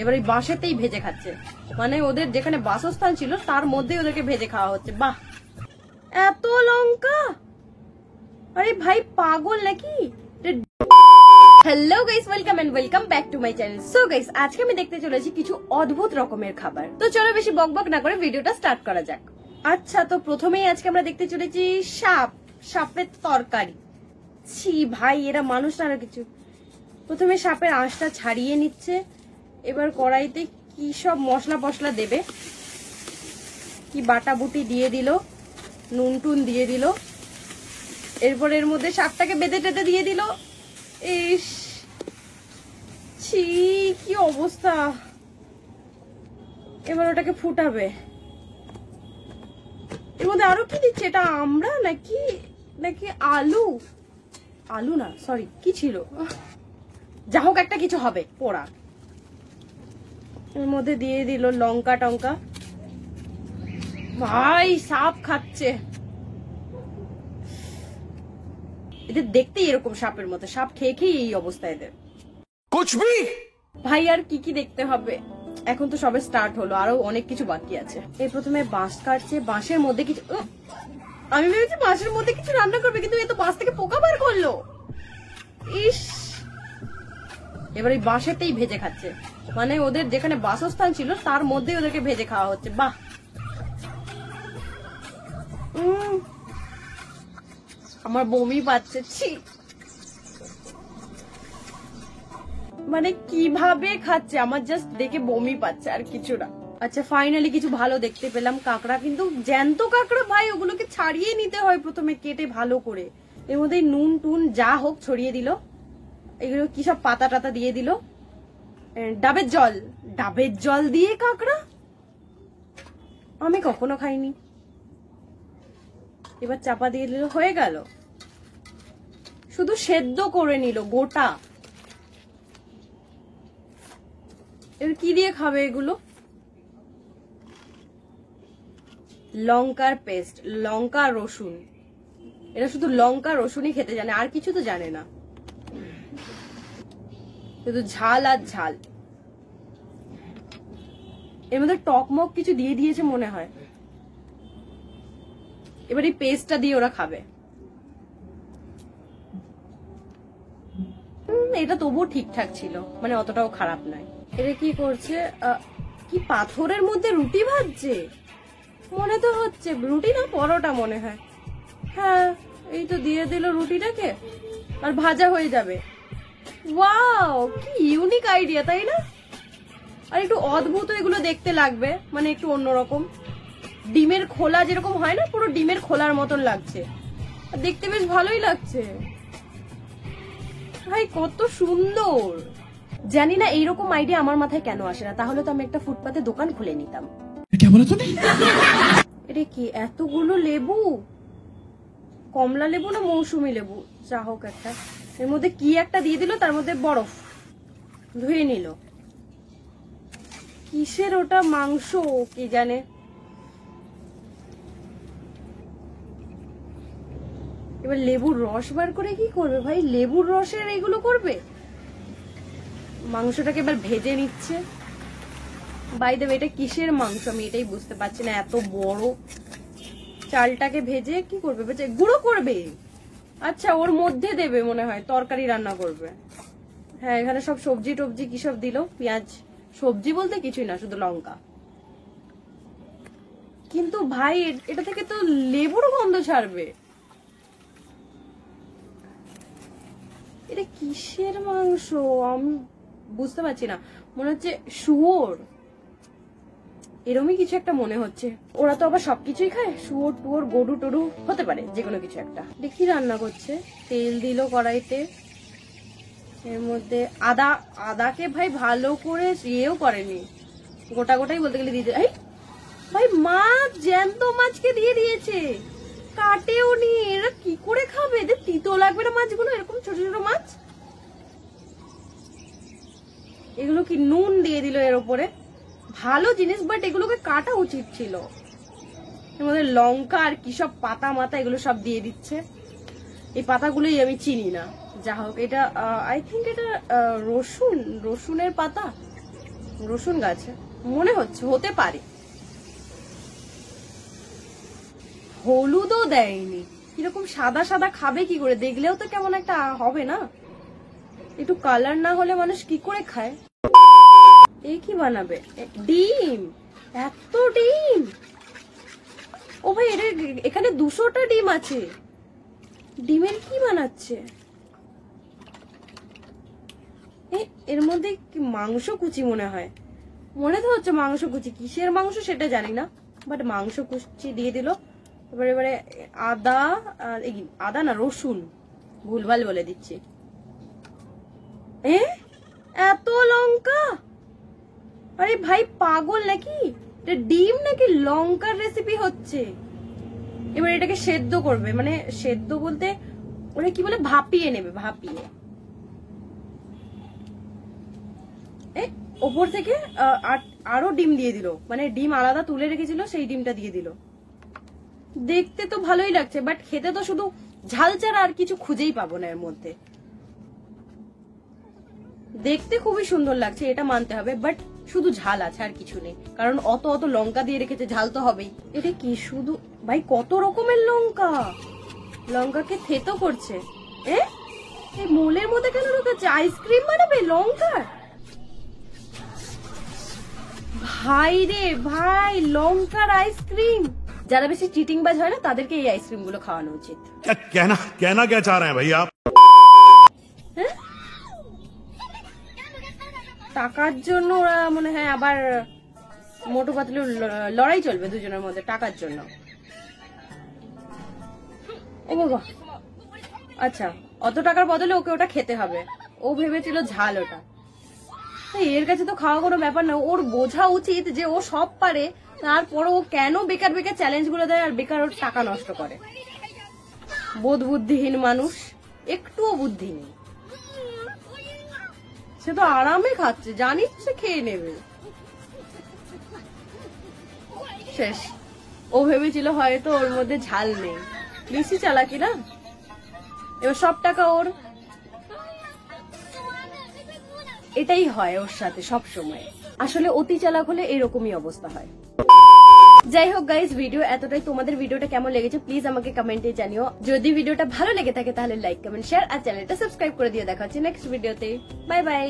এবার এই বাঁশেতেই ভেজে খাচ্ছে, মানে ওদের যেখানে বাসস্থান ছিল তার মধ্যে ওদেরকে ভেজে খাওয়া হচ্ছে। বাহ, এত লঙ্কা! আরে ভাই পাগল নাকি? Hello guys, welcome and welcome back to my channel. So guys, আজকে আমি দেখতে চলেছি কিছু অদ্ভুত রকমের খাবার। তো চলো বেশি বকবক না করে ভিডিওটা স্টার্ট করা যাক। আচ্ছা, তো প্রথমেই আজকে আমরা দেখতে চলেছি সাপের তরকারি। ছি ভাই, এরা মানুষ না আর কিছু। প্রথমে সাপের আঁশটা ছাড়িয়ে নিচ্ছে, এবার কড়াইতে কি সব মশলা ফসলা দেবে, কি বাটা বুটি দিয়ে দিল, নুন টুন দিয়ে দিল, এরপর এর মধ্যে সাপটাকে বেঁধে টেঁধে দিয়ে দিল। ইস, ছি কি অবস্থা। এবার ওটাকে ফুটাবে। এর মধ্যে আরো কি দিচ্ছে? এটা আমরা নাকি নাকি আলু? আলু না, সরি, কি ছিল, যা হোক একটা কিছু হবে পোড়া। এর মধ্যে দিয়ে দিল লঙ্কা টঙ্কা। ভাই সাপ খাচ্ছে। এদের দেখতেই এরকম সাপের মতো, সাপ খেয়ে খেয়ে এই অবস্থা এদের। কুছবি ভাই, আর কি কি দেখতে হবে? এখন তো সবে স্টার্ট হলো, আরো অনেক কিছু বাকি আছে। এই প্রথমে বাঁশ কাটছে, বাঁশের মধ্যে কিছু, আমি ভেবেছি বাঁশের মধ্যে কিছু রান্না করবে, কিন্তু এ তো বাঁশ থেকে পোকা বার করলো। ইস, এবার এই বাঁশেতেই ভেজে খাচ্ছে, মানে ওদের যেখানে বাসস্থান ছিল তার মধ্যে ওদেরকে ভেজে খাওয়া হচ্ছে। বাহ, আমার বমি পাচ্ছে। ছি, মানে কিভাবে খাচ্ছে, আমার জাস্ট দেখে বমি পাচ্ছে, আর কিছু না। আচ্ছা, ফাইনালি কিছু ভালো দেখতে পেলাম। কাঁকড়া, কিন্তু জ্যান্ত কাঁকড়া ভাই, ওগুলোকে ছাড়িয়ে নিতে হয় প্রথমে কেটে ভালো করে। এর মধ্যে নুন টুন যা হোক ছড়িয়ে দিল। এগুলো কি সব পাতা টাতা দিয়ে দিল। ডাবের জল দিয়ে কাঁকড়া আমি কখনো খাইনি। এবার চাপা দিয়ে দিল, হয়ে গেল। শুধু সেদ্ধ করে নিল গোটা। এবার কি দিয়ে খাবে এগুলো? লঙ্কার পেস্ট, লঙ্কা রসুন। এরা শুধু লঙ্কা রসুনই খেতে জানে, আর কিছু তো জানে না, শুধু ঝাল আর ঝাল। এর মধ্যে টকমক কিছু দিয়ে দিয়েছে মনে হয়। এবার এই পেস্টটা দিয়ে ওরা খাবে। এটা তবুও ঠিকঠাক ছিল, মানে অতটাও খারাপ নয়। এটা কি করছে? কি পাথরের মধ্যে রুটি ভাজছে মনে তো হচ্ছে। রুটি না পরোটা মনে হয়। হ্যাঁ, এই তো দিয়ে দিল রুটিটাকে, আর ভাজা হয়ে যাবে। ওয়াও, কি ইউনিক আইডিয়া, তাই না? আর একটু অদ্ভুত এগুলো দেখতে লাগবে, মানে একটু অন্যরকম। ডিমের খোলা যেরকম হয় না, পুরো ডিমের খোলার মতন লাগছে, আর দেখতে বেশ ভালোই লাগছে। ভাই কত সুন্দর। জানি না এইরকম আইডিয়া আমার মাথায় কেন আসে না, তাহলে তো আমি একটা ফুটপাতে দোকান খুলে নিতাম। এটা কি? এতগুলো লেবু, কমলা লেবু না মৌসুমী লেবু, যা হোক একটা। এর মধ্যে কি একটা দিয়ে দিল, তার মধ্যে বরফ ধুয়ে নিল। কিসের ওটা? মাংস কি জানে। এবার লেবুর রস বার করে কি করবে ভাই? লেবুর রসের এগুলো করবে। মাংসটাকে এবার ভেজে নিচ্ছে। বাই দ্য ওয়ে, এটা কিসের মাংস আমি এটাই বুঝতে পারছি না, এত বড়। চালটাকে ভেজে কি করবে? গুঁড়ো করবে। আচ্ছা, ওর মধ্যে দেবে মনে হয়, তরকারি রান্না করবে। হ্যাঁ, এখানে সব সবজি টবজি কি সব দিল, পেঁয়াজ। সবজি বলতে কিছুই না, শুধু লঙ্কা। কিন্তু ভাই এটা থেকে তো লেবুর গন্ধ ছাড়বে। এটা কিসের মাংস আমি বুঝতে পারছি না। মনে হচ্ছে শুয়োর, এরমই কিছু একটা মনে হচ্ছে। ওরা তো আবার সবকিছুই খায়, শুয়োর টুয়োর গরু টরু হতে পারে, যেকোনো কিছু একটা। দেখি রান্না করছে, তেল দিল কড়াইতে। এর মধ্যে আদাকে ভাই ভালো করে ইয়েও করেনি, গোটা গোটাই বলতে গেলে দিয়েছে। এই ভাই, মাছ, জ্যান্ত মাছকে দিয়ে দিয়েছে, কাটেও নি। এরা কি করে খাবে? এদের তিতো লাগবে না মাছগুলো? এরকম ছোট ছোট মাছ। এগুলো কি নুন দিয়ে দিল এর উপরে? ভালো জিনিস, বাট এগুলোকে কাটা উচিত ছিল। এর মধ্যে লঙ্কা আর কি সব পাতা মাতা এগুলো সব দিয়ে দিচ্ছে। এই পাতাগুলোই আমি চিনি না, যা হোক। এটা আই থিঙ্ক এটা রসুনের পাতা। রসুন গাছ মনে হচ্ছে, হতে পারে। হলুদও দেয়নি, কিরকম সাদা সাদা খাবে কি করে? দেখলেও তো কেমন একটা হবে না? একটু কালার না হলে মানুষ কি করে খায়? এ কি বানাবে? ডিম, এত ডিম! ও ভাই, এখানে 200টা ডিম আছে। ডিমের কি বানাচ্ছে? এর মধ্যে কি মাংস কুচি মনে হয়, মনে তো হচ্ছে মাংস কুচি। কিসের মাংস সেটা জানি না, বাট মাংস কুচি দিয়ে দিল। এবারে এবারে আদা, আদা না রসুন, ভুলভাল বলে দিচ্ছি। এত লঙ্কা! আরে ভাই পাগল নাকি? ডিম নাকি লঙ্কার রেসিপি হচ্ছে? এবার এটাকে সেদ্ধ করবে, মানে সেদ্ধ বলতে ওরা কি বলে, ভাপিয়ে নেবে। ভাপিয়ে ওপর থেকে আরো ডিম দিয়ে দিল, মানে ডিম আলাদা তুলে রেখেছিল সেই ডিমটা দিয়ে দিল। দেখতে তো ভালোই লাগছে, বাট খেতে তো শুধু ঝাল ছাড়া আর কিছু খুঁজেই পাবো না এর মধ্যে। দেখতে খুবই সুন্দর লাগছে, এটা মানতে হবে, বাট শুধু ঝাল আছে আর কিছু নেই। কারণ অত অত লঙ্কা দিয়ে রেখেছে, ঝাল তো হবেই। এটা কি শুধু, ভাই কত রকমের লঙ্কা! লঙ্কাকে থেতো করছে। এই মোলের মধ্যে কেন ঢুকাচ্ছে? আইসক্রিম বানাবে লঙ্কার? ভাই রে ভাই, লঙ্কার আইসক্রিম! যারা বেশি চিটিং বাজ হয় না, তাদেরকে এই আইসক্রিম গুলো খাওয়ানো উচিত। कहना क्या चाह रहे हैं भाई आप? টাকার জন্য ওরা মনে হয় আবার মোটু পাতলু লড়াই চলবে দুজনের মধ্যে টাকার জন্য। ও বাবা, আচ্ছা, অত টাকার বদলে ওকে ওটা খেতে হবে। ও ভেবেছিল ঝাল ওটা। এর কাছে তো খাওয়া কোনো ব্যাপার না। ওর বোঝা উচিত যে ও সব পারে, তারপর ও কেন বেকার বেকার চ্যালেঞ্জ গুলো দেয় আর বেকার ওর টাকা নষ্ট করে। বোধ বুদ্ধিহীন মানুষ, একটুও বুদ্ধি নেই। সে তো আরামে খাচ্ছে, জানি সে খেয়ে নেবে। শেষ। ও ভেবেছিল হয়তো ওর মধ্যে ঝাল নেই। বেশি চালাকি না? এবার সব টাকা ওর। এটাই হয় ওর সাথে সব সময়। আসলে অতি চালাক হলে এরকমই অবস্থা হয়। যাই হোক গাইজ, ভিডিও এতটাই। তোমাদের ভিডিওটা কেমন লেগেছে প্লিজ আমাকে কমেন্টে জানিও। যদি ভিডিওটা ভালো লেগে থাকে তাহলে লাইক, কমেন্ট, শেয়ার আর চ্যানেলটা সাবস্ক্রাইব করে দিও। দেখা হচ্ছে নেক্সট ভিডিওতে। Bye bye.